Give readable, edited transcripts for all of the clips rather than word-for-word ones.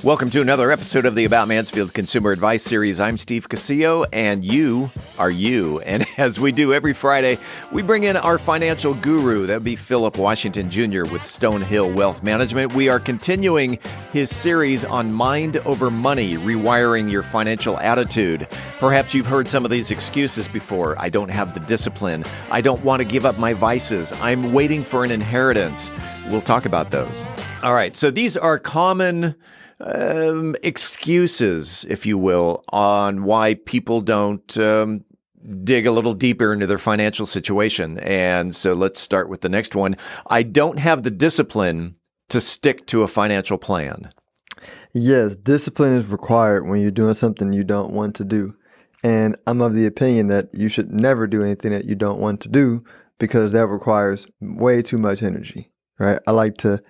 Welcome to another episode of the About Mansfield Consumer Advice Series. I'm Steve Casillo, and you are you. And as we do every Friday, we bring in our financial guru. That would be Phillip Washington Jr. with Stonehill Wealth Management. We are continuing his series on mind over money, rewiring your financial attitude. Perhaps you've heard some of these excuses before. I don't have the discipline. I don't want to give up my vices. I'm waiting for an inheritance. We'll talk about those. All right, so these are common excuses, if you will, on why people don't dig a little deeper into their financial situation. And so let's start with the next one. I don't have the discipline to stick to a financial plan. Yes, discipline is required when you're doing something you don't want to do. And I'm of the opinion that you should never do anything that you don't want to do because that requires way too much energy, right? I like to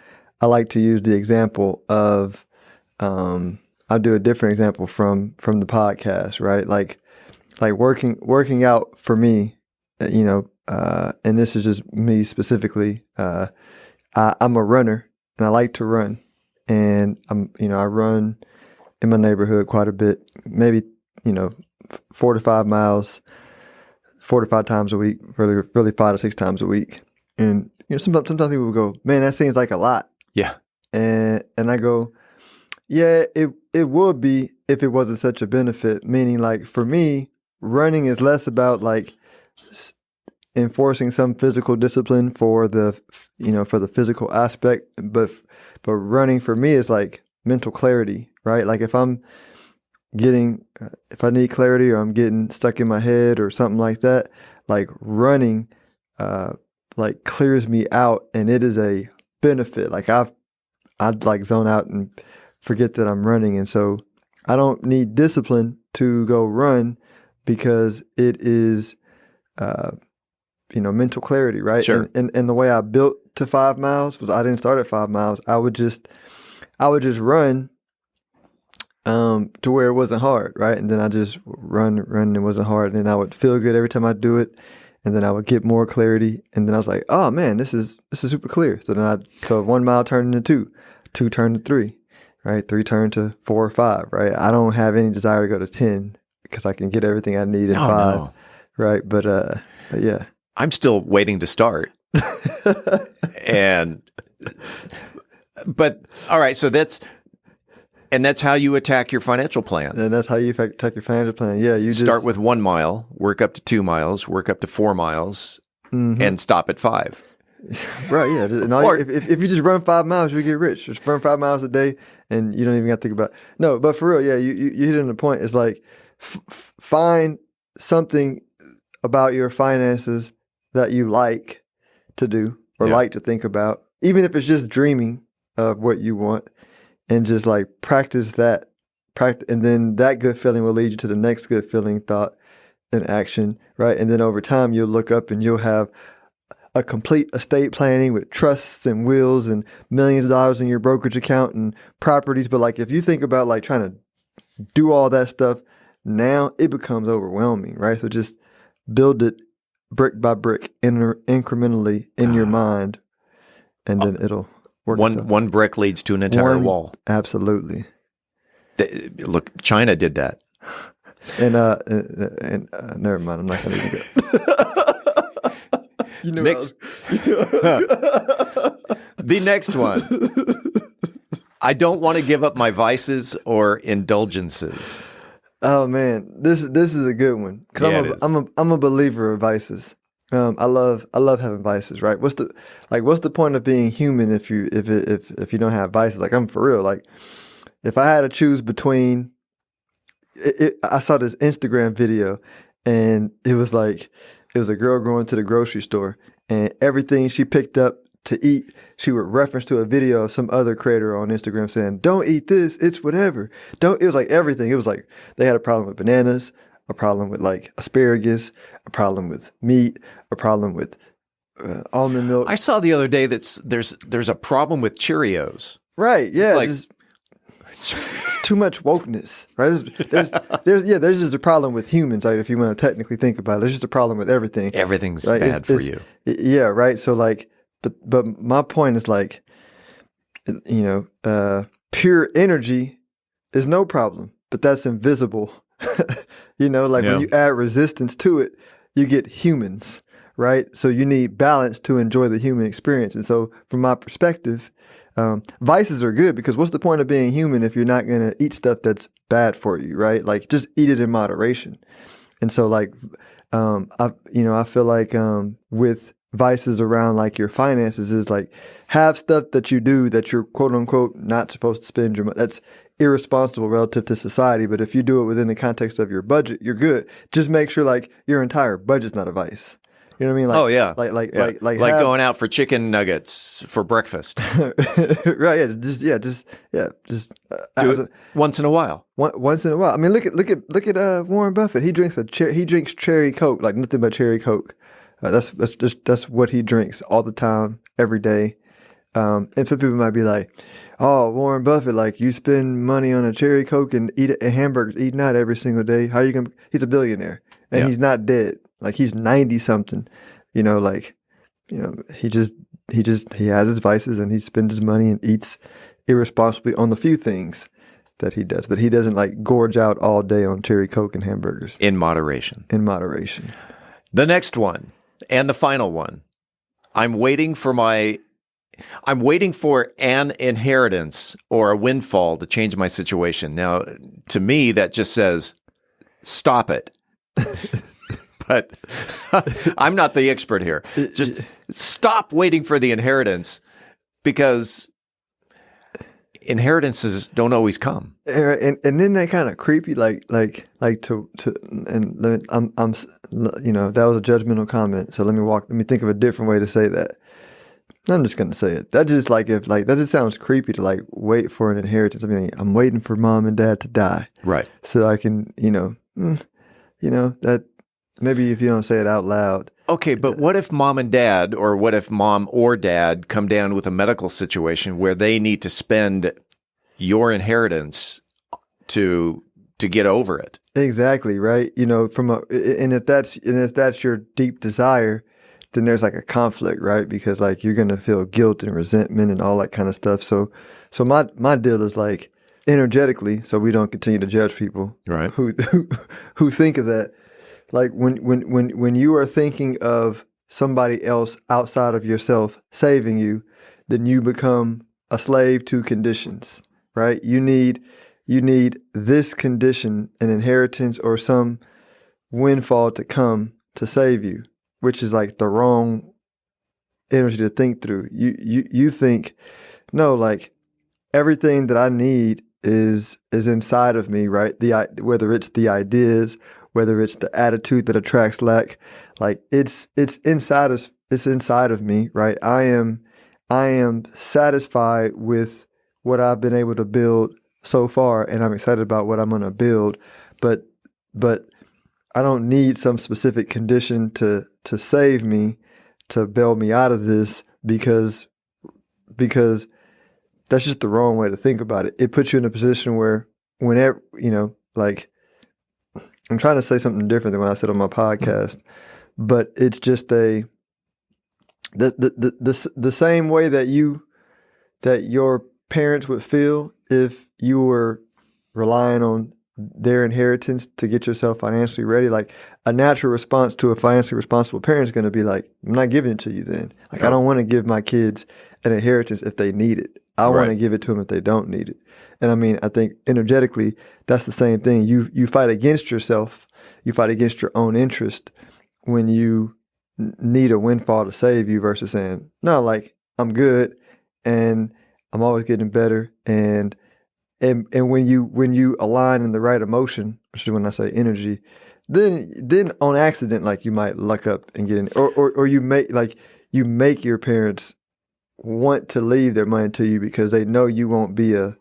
use the example of I'll do a different example from the podcast, right? Like working out for me, and this is just me specifically. I'm a runner and I like to run, and I run in my neighborhood quite a bit, maybe 4 to 5 miles, 4 to 5 times a week, really 5 to 6 times a week. And sometimes people will go, man, that seems like a lot. Yeah. And I go, yeah, it would be if it wasn't such a benefit. Meaning, like, for me, running is less about like enforcing some physical discipline for the physical aspect, but running for me is like mental clarity, right? Like if I need clarity or I'm getting stuck in my head or something like that, like running, like clears me out, and it is a benefit. Like I'd like zone out and forget that I'm running. And so I don't need discipline to go run because it is, mental clarity, right? Sure. And the way I built to 5 miles was I didn't start at 5 miles. I would just run to where it wasn't hard, right? And then I just run and it wasn't hard. And then I would feel good every time I do it. And then I would get more clarity. And then I was like, oh man, this is super clear. So 1 mile turned into 2 turned to 3. Right, 3 turned to 4 or 5. Right, I don't have any desire to go to 10 because I can get everything I need in 5. No. Right, but yeah, I'm still waiting to start. But all right, so that's how you attack your financial plan. And that's how you attack your financial plan. Yeah, you start with 1 mile, work up to 2 miles, work up to 4 miles, and stop at 5. Right, yeah. And if you just run 5 miles, you get rich. Just run 5 miles a day, and you don't even have to think about it. No, but for real, yeah, you hit on the point. It's like find something about your finances that you like to do or like to think about, even if it's just dreaming of what you want, and just like practice that. And then that good feeling will lead you to the next good feeling, thought, and action, right? And then over time, you'll look up and you'll have a complete estate planning with trusts and wills and millions of dollars in your brokerage account and properties. But like, if you think about like trying to do all that stuff now, it becomes overwhelming, right? So just build it brick by brick, incrementally in your mind, and then it'll work. One brick leads to an entire wall. Absolutely. Look, China did that. And never mind. I'm not going to even go. The next one. I don't want to give up my vices or indulgences. Oh man, this is a good one because I'm a believer of vices. I love having vices, right? What's the point of being human if you don't have vices? Like, I'm for real. Like, if I had to choose between, I saw this Instagram video, and it was a girl going to the grocery store, and everything she picked up to eat, she would reference to a video of some other creator on Instagram saying, "Don't eat this, it's whatever." It was like everything. It was like they had a problem with bananas, a problem with like asparagus, a problem with meat, a problem with almond milk. I saw the other day that there's a problem with Cheerios. Right? Yeah. It's too much wokeness, right? There's just a problem with humans. Like, if you want to technically think about it, there's just a problem with everything. Everything's right? bad for you. Yeah, right. So like, but my point is like, pure energy is no problem, but that's invisible. Like when you add resistance to it, you get humans, right? So you need balance to enjoy the human experience. And so from my perspective, vices are good because what's the point of being human if you're not going to eat stuff that's bad for you, right? Like just eat it in moderation. And so like, I feel like with vices around like your finances is like have stuff that you do that you're quote unquote not supposed to spend your money. That's irresponsible relative to society. But if you do it within the context of your budget, you're good. Just make sure like your entire budget's not a vice. You know what I mean? Like, oh yeah, like going out for chicken nuggets for breakfast. Right? Just do it once in a while. Once in a while. I mean, look at Warren Buffett. He drinks cherry Coke, like nothing but cherry Coke. That's what he drinks all the time, every day. And some people might be like, "Oh, Warren Buffett, like you spend money on a cherry Coke and eat a hamburger, eating out every single day. How you gonna?" He's a billionaire and he's not dead. Like he's 90 something, he has his vices and he spends his money and eats irresponsibly on the few things that he does, but he doesn't like gorge out all day on cherry Coke and hamburgers. In moderation. The next one and the final one, I'm waiting for an inheritance or a windfall to change my situation. Now, to me, that just says, stop it. But I'm not the expert here. Just stop waiting for the inheritance because inheritances don't always come. And then they kind of creepy, like to and I'm that was a judgmental comment. So let me think of a different way to say that. I'm just gonna say it. That just that just sounds creepy to like wait for an inheritance. I mean, I'm waiting for mom and dad to die, right? So I can, that. Maybe if you don't say it out loud. Okay, but what if mom and dad, or what if mom or dad come down with a medical situation where they need to spend your inheritance to get over it? Exactly, right? And if that's your deep desire, then there's like a conflict, right? Because like you're gonna feel guilt and resentment and all that kind of stuff. So my deal is like energetically, so we don't continue to judge people, right? Who think of that. Like when you are thinking of somebody else outside of yourself saving you, then you become a slave to conditions, right? You need this condition, an inheritance or some windfall to come to save you, which is like the wrong energy to think through. You think, no, like everything that I need is inside of me, right? Whether it's the ideas, whether it's the attitude that attracts lack, like it's inside us. It's inside of me, right? I am satisfied with what I've been able to build so far, and I'm excited about what I'm going to build. But I don't need some specific condition to save me, to bail me out of this, because that's just the wrong way to think about it. It puts you in a position where whenever, like, I'm trying to say something different than what I said on my podcast, but it's just the same way that your parents would feel if you were relying on their inheritance to get yourself financially ready. Like a natural response to a financially responsible parent is going to be like, I'm not giving it to you then. Like, I don't want to give my kids an inheritance if they need it. I want to give it to them if they don't need it. And I mean, I think energetically, that's the same thing. You fight against yourself. You fight against your own interest when you need a windfall to save you versus saying, no, like, I'm good and I'm always getting better. And when you align in the right emotion, which is when I say energy, then on accident, like, you might luck up and get in, or you make your parents want to leave their money to you because they know you won't be a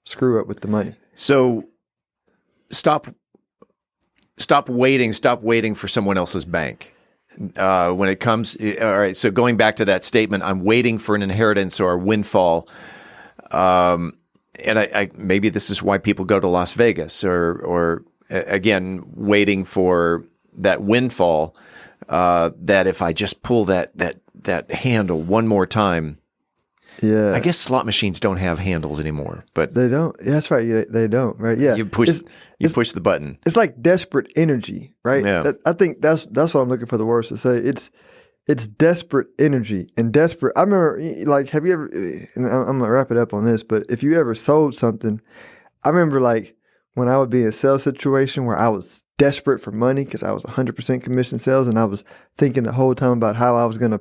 screw up with the money. So stop waiting for someone else's bank. When it comes, all right, so going back to that statement, I'm waiting for an inheritance or a windfall. And I maybe this is why people go to Las Vegas or again, waiting for that windfall, that if I just pull that handle one more time, Yeah. I guess slot machines don't have handles anymore, but They don't. Yeah, that's right. Yeah, they don't. Right. Yeah. you push the button. It's like desperate energy, right? Yeah. I think that's what I'm looking for the words to say. It's desperate energy and desperate. I remember, like, have you ever? And I'm gonna wrap it up on this, but if you ever sold something, I remember like when I would be in a sales situation where I was desperate for money because I was 100% commission sales, and I was thinking the whole time about how I was gonna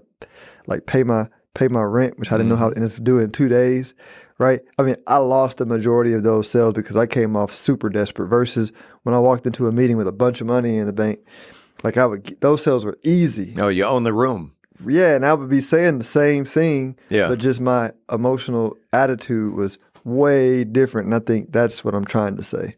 like pay my rent, which I didn't know how, and it's due in 2 days, right? I mean, I lost the majority of those sales because I came off super desperate versus when I walked into a meeting with a bunch of money in the bank, like those sales were easy. Oh, you own the room. Yeah, and I would be saying the same thing, Yeah. but just my emotional attitude was way different, and I think that's what I'm trying to say.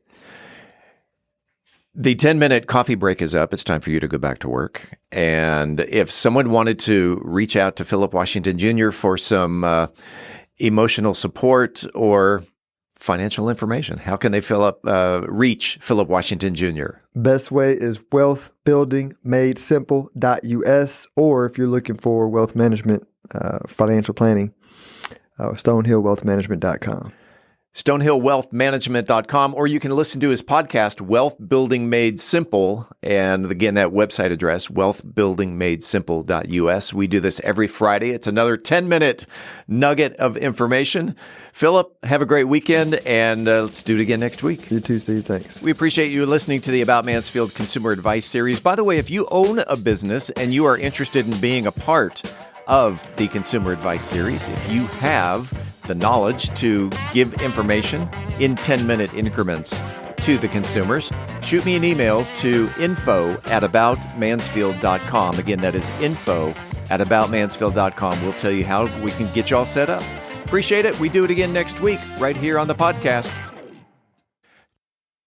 The 10-minute coffee break is up. It's time for you to go back to work. And if someone wanted to reach out to Phillip Washington Jr. for some emotional support or financial information, how can they reach Phillip Washington Jr.? Best way is wealthbuildingmadesimple.us, or if you're looking for wealth management, financial planning, stonehillwealthmanagement.com. stonehillwealthmanagement.com, or you can listen to his podcast, Wealth Building Made Simple. And again, that website address, wealthbuildingmadesimple.us. We do this every Friday. It's another 10-minute nugget of information. Phillip, have a great weekend, and let's do it again next week. You too, Steve. Thanks. We appreciate you listening to the About Mansfield Consumer Advice Series. By the way, if you own a business and you are interested in being a part of the Consumer Advice Series, if you have the knowledge to give information in 10-minute increments to the consumers, shoot me an email to info@aboutmansfield.com. Again, that is info@aboutmansfield.com. We'll tell you how we can get you all set up. Appreciate it. We do it again next week right here on the podcast.